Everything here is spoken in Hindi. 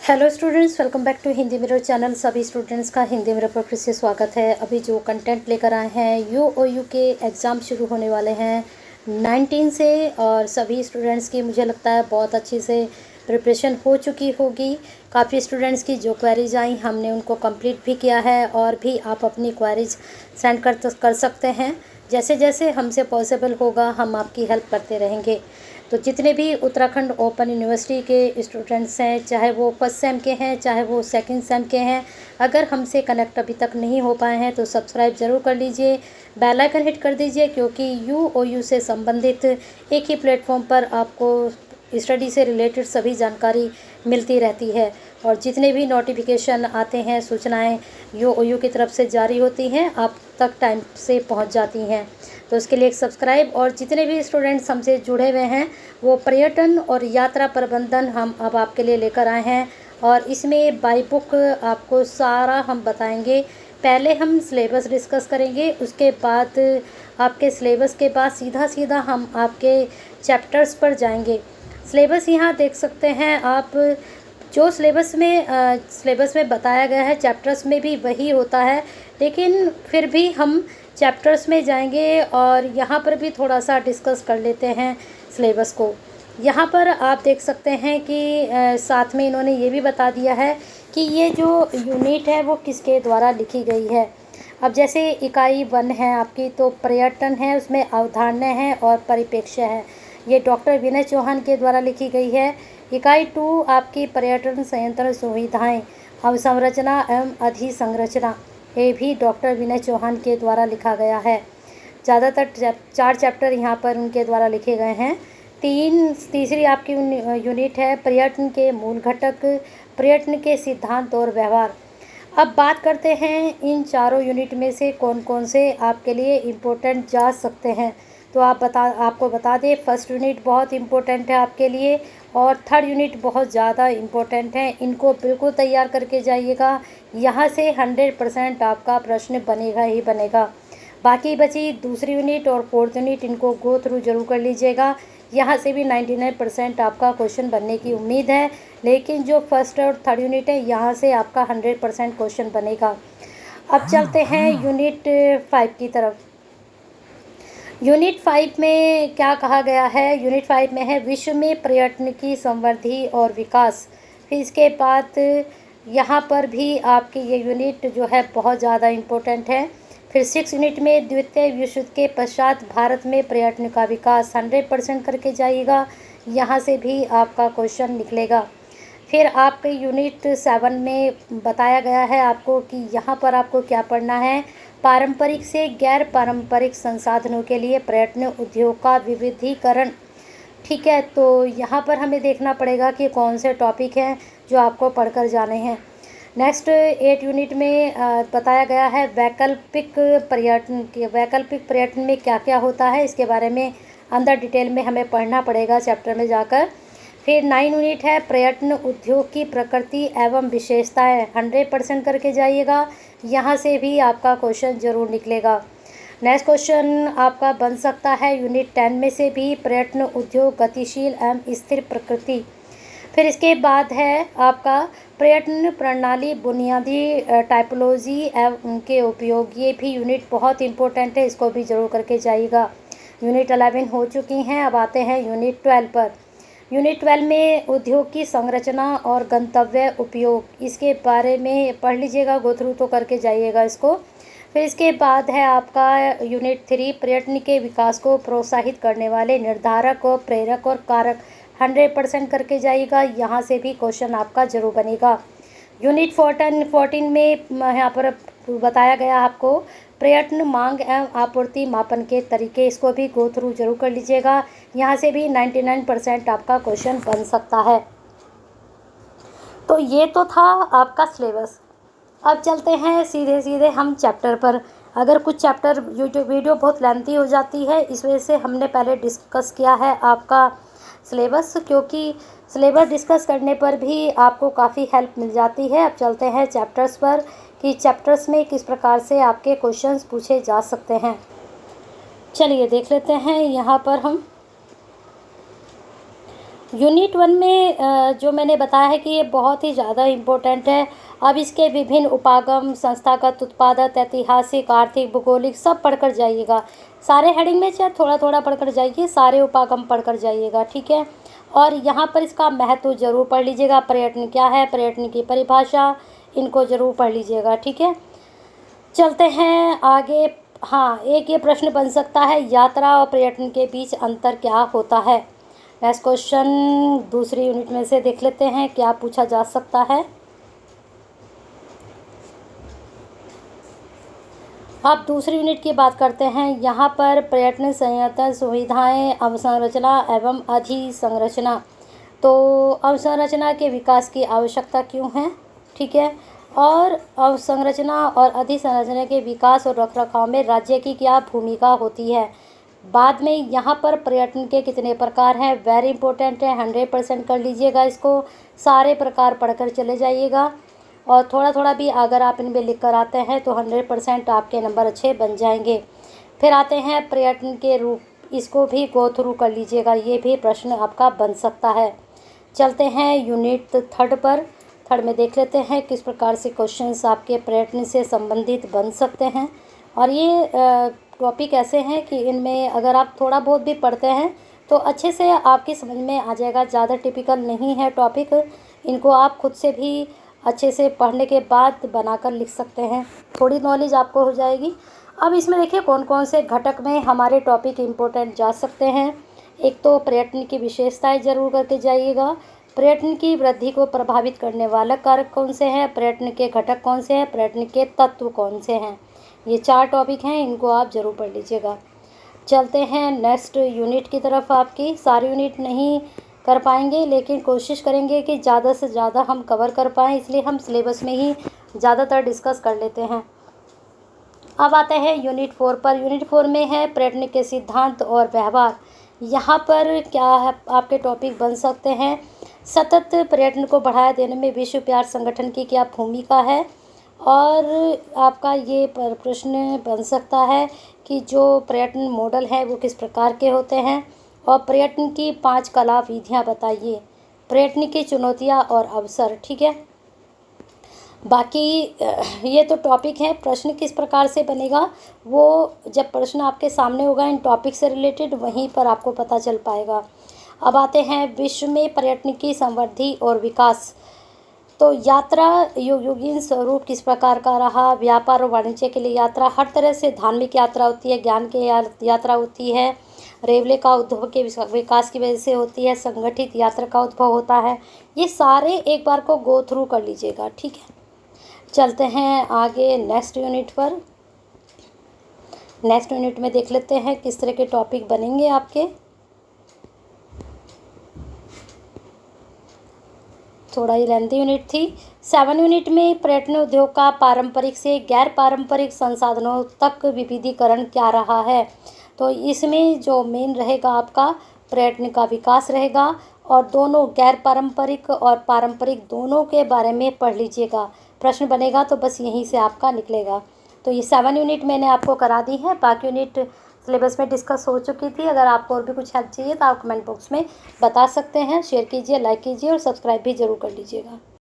Hello students, welcome back to Hindi mirror channel. सभी स्टूडेंट्स का हिंदी मिरर पर फिर से स्वागत है। अभी जो कंटेंट लेकर आए हैं, यूओयू के एग्ज़ाम शुरू होने वाले हैं 19 से, और सभी स्टूडेंट्स की मुझे लगता है बहुत अच्छी से प्रिपरेशन हो चुकी होगी। काफ़ी स्टूडेंट्स की जो क्वेरीज आई हमने उनको कंप्लीट भी किया है, और भी आप अपनी क्वेरीज सेंड कर सकते हैं। जैसे जैसे हमसे पॉसिबल होगा हम आपकी हेल्प करते रहेंगे। तो जितने भी उत्तराखंड ओपन यूनिवर्सिटी के स्टूडेंट्स हैं, चाहे वो फर्स्ट सेम के हैं चाहे वो सेकंड सेम के हैं, अगर हमसे कनेक्ट अभी तक नहीं हो पाए हैं तो सब्सक्राइब ज़रूर कर लीजिए, बेल आइकन हिट कर दीजिए, क्योंकि यूओयू से संबंधित एक ही प्लेटफॉर्म पर आपको स्टडी से रिलेटेड सभी जानकारी मिलती रहती है। और जितने भी नोटिफिकेशन आते हैं, सूचनाएं यूओयू की तरफ से जारी होती हैं, आप तक टाइम से पहुंच जाती हैं। तो उसके लिए एक सब्सक्राइब। और जितने भी स्टूडेंट्स हमसे जुड़े हुए हैं वो पर्यटन और यात्रा प्रबंधन हम अब आपके लिए लेकर आए हैं, और इसमें बाई बुक आपको सारा हम बताएंगे। पहले हम सिलेबस डिस्कस करेंगे, उसके बाद आपके सिलेबस के बाद सीधा सीधा हम आपके चैप्टर्स पर जाएंगे। सिलेबस यहाँ देख सकते हैं आप, जो सिलेबस में बताया गया है चैप्टर्स में भी वही होता है, लेकिन फिर भी हम चैप्टर्स में जाएंगे और यहाँ पर भी थोड़ा सा डिस्कस कर लेते हैं सिलेबस को। यहाँ पर आप देख सकते हैं कि साथ में इन्होंने ये भी बता दिया है कि ये जो यूनिट है वो किसके द्वारा लिखी गई है। अब जैसे इकाई 1 है आपकी, तो पर्यटन है, उसमें अवधारणा है और परिप्रेक्ष्य है, ये डॉक्टर विनय चौहान के द्वारा लिखी गई है। इकाई 2 आपकी पर्यटन संयंत्र सुविधाएं, अवसंरचना एवं अधिसंरचना, ये भी डॉक्टर विनय चौहान के द्वारा लिखा गया है। ज़्यादातर 4 चैप्टर यहाँ पर उनके द्वारा लिखे गए हैं। तीसरी आपकी यूनिट है पर्यटन के मूल घटक, पर्यटन के सिद्धांत और व्यवहार। अब बात करते हैं इन चारों यूनिट में से कौन कौन से आपके लिए इम्पोर्टेंट जा सकते हैं। तो आपको बता दें, फर्स्ट यूनिट बहुत इम्पोर्टेंट है आपके लिए, और थर्ड यूनिट बहुत ज़्यादा इम्पोर्टेंट है। इनको बिल्कुल तैयार करके जाइएगा, यहाँ से 100% आपका प्रश्न बनेगा ही बनेगा। बाकी बची दूसरी यूनिट और फोर्थ यूनिट, इनको गो थ्रू जरूर कर लीजिएगा, यहाँ से भी 99% आपका क्वेश्चन बनने की उम्मीद है। लेकिन जो फर्स्ट और थर्ड यूनिट है, यहाँ से आपका 100% क्वेश्चन बनेगा। अब चलते हैं यूनिट 5 की तरफ। यूनिट 5 में क्या कहा गया है? यूनिट 5 में है विश्व में पर्यटन की संवर्धि और विकास। फिर इसके बाद यहाँ पर भी आपकी ये यूनिट जो है बहुत ज़्यादा इम्पोर्टेंट है। फिर 6 यूनिट में द्वितीय विश्व युद्ध के पश्चात भारत में पर्यटन का विकास, 100% करके जाइएगा, यहाँ से भी आपका क्वेश्चन निकलेगा। फिर आपके यूनिट 7 में बताया गया है आपको कि यहाँ पर आपको क्या पढ़ना है। पारंपरिक से गैर पारंपरिक संसाधनों के लिए पर्यटन उद्योग का विविधीकरण। ठीक है, तो यहाँ पर हमें देखना पड़ेगा कि कौन से टॉपिक हैं जो आपको पढ़कर जाने हैं। नेक्स्ट 8 यूनिट में बताया गया है वैकल्पिक पर्यटन में क्या क्या होता है, इसके बारे में अंदर डिटेल में हमें पढ़ना पड़ेगा चैप्टर में जाकर। फिर 9 यूनिट है पर्यटन उद्योग की प्रकृति एवं विशेषताएं, 100% करके जाइएगा, यहाँ से भी आपका क्वेश्चन ज़रूर निकलेगा। नेक्स्ट क्वेश्चन आपका बन सकता है यूनिट 10 में से भी, पर्यटन उद्योग गतिशील एवं स्थिर प्रकृति। फिर इसके बाद है आपका पर्यटन प्रणाली बुनियादी टाइपोलॉजी एवं उनके उपयोग, ये भी यूनिट बहुत इंपॉर्टेंट है, इसको भी ज़रूर करके जाइएगा। यूनिट 11 हो चुकी हैं, अब आते हैं यूनिट 12 पर। यूनिट 12 में उद्योग की संरचना और गंतव्य उपयोग, इसके बारे में पढ़ लीजिएगा, गो थ्रू तो करके जाइएगा इसको। फिर इसके बाद है आपका यूनिट 3 पर्यटन के विकास को प्रोत्साहित करने वाले निर्धारक और प्रेरक और कारक, 100% करके जाइएगा, यहाँ से भी क्वेश्चन आपका जरूर बनेगा। यूनिट 14 में यहाँ पर बताया गया आपको पर्यटन मांग एवं आपूर्ति मापन के तरीके, इसको भी गो थ्रू जरूर कर लीजिएगा, यहाँ से भी 99% आपका क्वेश्चन बन सकता है। तो ये तो था आपका सिलेबस। अब चलते हैं सीधे सीधे हम चैप्टर पर। अगर कुछ चैप्टर वीडियो बहुत लेंथी हो जाती है, इस वजह से हमने पहले डिस्कस किया है आपका सिलेबस, क्योंकि सिलेबस डिस्कस करने पर भी आपको काफ़ी हेल्प मिल जाती है। अब चलते हैं चैप्टर्स पर कि चैप्टर्स में किस प्रकार से आपके क्वेश्चंस पूछे जा सकते हैं। चलिए देख लेते हैं यहाँ पर हम यूनिट 1 में जो मैंने बताया है कि ये बहुत ही ज़्यादा इम्पोर्टेंट है। अब इसके विभिन्न उपागम, संस्थागत, उत्पादक, ऐतिहासिक, आर्थिक, भूगोलिक सब पढ़कर जाइएगा। सारे हेडिंग में चाहे थोड़ा थोड़ा पढ़कर जाइए, सारे उपागम पढ़कर जाइएगा, ठीक है। और यहाँ पर इसका महत्व ज़रूर पढ़ लीजिएगा। पर्यटन क्या है, पर्यटन की परिभाषा, इनको ज़रूर पढ़ लीजिएगा, ठीक है। चलते हैं आगे। हाँ, एक ये प्रश्न बन सकता है, यात्रा और पर्यटन के बीच अंतर क्या होता है। नेक्स्ट क्वेश्चन दूसरी यूनिट में से देख लेते हैं क्या पूछा जा सकता है। अब दूसरी यूनिट की बात करते हैं। यहाँ पर पर्यटन संयंत्र, सुविधाएं, अवसंरचना एवं अधिसंरचना। तो अवसंरचना के विकास की आवश्यकता क्यों है, ठीक है। और अवसंरचना और अधिसंरचना के विकास और रखरखाव में राज्य की क्या भूमिका होती है। बाद में यहाँ पर पर्यटन के कितने प्रकार हैं, वेरी इंपॉर्टेंट है, 100% कर लीजिएगा इसको। सारे प्रकार पढ़कर चले जाइएगा और थोड़ा थोड़ा भी अगर आप इनमें लिख कर आते हैं तो 100% आपके नंबर अच्छे बन जाएंगे। फिर आते हैं पर्यटन के रूप, इसको भी गो थ्रू कर लीजिएगा, ये भी प्रश्न आपका बन सकता है। चलते हैं यूनिट 3 पर। 3 में देख लेते हैं किस प्रकार से क्वेश्चंस आपके पर्यटन से संबंधित बन सकते हैं। और ये टॉपिक ऐसे हैं कि इनमें अगर आप थोड़ा बहुत भी पढ़ते हैं तो अच्छे से आपकी समझ में आ जाएगा। ज़्यादा टिपिकल नहीं है टॉपिक, इनको आप खुद से भी अच्छे से पढ़ने के बाद बनाकर लिख सकते हैं, थोड़ी नॉलेज आपको हो जाएगी। अब इसमें देखिए कौन कौन से घटक में हमारे टॉपिक इम्पोर्टेंट जा सकते हैं। एक तो पर्यटन की विशेषताएं जरूर करके जाइएगा। पर्यटन की वृद्धि को प्रभावित करने वाला कारक कौन से हैं, पर्यटन के घटक कौन से हैं, पर्यटन के तत्व कौन से हैं। ये 4 टॉपिक हैं, इनको आप ज़रूर पढ़ लीजिएगा। चलते हैं नेक्स्ट यूनिट की तरफ। आपकी सारी यूनिट नहीं कर पाएंगे लेकिन कोशिश करेंगे कि ज़्यादा से ज़्यादा हम कवर कर पाएँ, इसलिए हम सिलेबस में ही ज़्यादातर डिस्कस कर लेते हैं। अब आते हैं यूनिट 4 पर। यूनिट 4 में है पर्यटन के सिद्धांत और व्यवहार। यहाँ पर क्या है आपके टॉपिक बन सकते हैं, सतत पर्यटन को बढ़ावा देने में विश्व व्यापार संगठन की क्या भूमिका है। और आपका ये प्रश्न बन सकता है कि जो पर्यटन मॉडल है वो किस प्रकार के होते हैं। और पर्यटन की 5 कला विधियाँ बताइए। पर्यटन की चुनौतियाँ और अवसर, ठीक है। बाकी ये तो टॉपिक है, प्रश्न किस प्रकार से बनेगा वो जब प्रश्न आपके सामने होगा इन टॉपिक से रिलेटेड, वहीं पर आपको पता चल पाएगा। अब आते हैं विश्व में पर्यटन की समृद्धि और विकास। तो यात्रा युगीन स्वरूप किस प्रकार का रहा। व्यापार और वाणिज्य के लिए यात्रा हर तरह से, धार्मिक यात्रा होती है, ज्ञान की यात्रा होती है, रेलवे का उद्योग के विकास की वजह से होती है, संगठित यात्रा का उद्भव होता है। ये सारे एक बार को गो थ्रू कर लीजिएगा, ठीक है। चलते हैं आगे नेक्स्ट यूनिट पर। नेक्स्ट यूनिट में देख लेते हैं किस तरह के टॉपिक बनेंगे आपके। थोड़ा ही लेंथी यूनिट थी। 7 यूनिट में पर्यटन उद्योग का पारंपरिक से गैर पारंपरिक संसाधनों तक विविधीकरण क्या रहा है। तो इसमें जो मेन रहेगा आपका पर्यटन का विकास रहेगा और दोनों गैर पारंपरिक और पारंपरिक दोनों के बारे में पढ़ लीजिएगा। प्रश्न बनेगा तो बस यहीं से आपका निकलेगा। तो ये 7 यूनिट मैंने आपको करा दी है, बाकी यूनिट सिलेबस में डिस्कस हो चुकी थी। अगर आपको और भी कुछ हेल्प चाहिए तो आप कमेंट बॉक्स में बता सकते हैं। शेयर कीजिए, लाइक कीजिए और सब्सक्राइब भी ज़रूर कर लीजिएगा।